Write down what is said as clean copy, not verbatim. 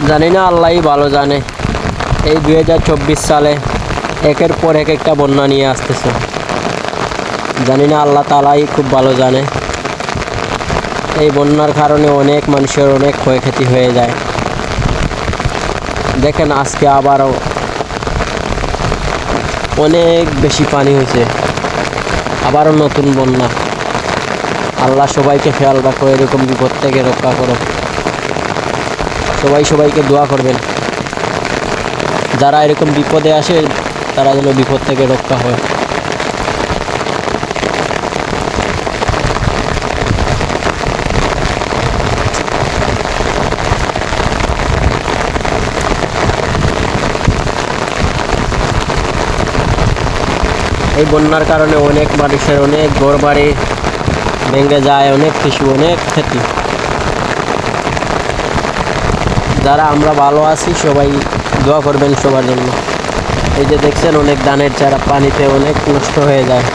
জানি না, আল্লাহই ভালো জানে। এই 2024 সালে একের পর এক একটা বন্যা নিয়ে আসতেছে। জানি না, আল্লাহ তাআলাই খুব ভালো জানে। এই বন্যার কারণে অনেক মানুষের অনেক ক্ষয়ক্ষতি হয়ে যায়। দেখেন আজকে আবারও অনেক বেশি পানি হয়েছে, আবারও নতুন বন্যা। আল্লাহ সবাইকে খেয়াল রাখো, এরকম বিপদ থেকে রক্ষা করো। সবাই সবাইকে দোয়া করবেন, যারা এরকম বিপদে আসে তারা যেন বিপদ থেকে রক্ষা হয়। এই বন্যার কারণে অনেক মানুষের অনেক ঘরবাড়ি ভেঙে যায়, অনেক কিছু, অনেক ক্ষতি। যারা আমরা ভালো আছি সবাই দোয়া করবেন সবার জন্য। এই যে দেখছেন অনেক ধানের চারা পানিতে অনেক নষ্ট হয়ে যায়।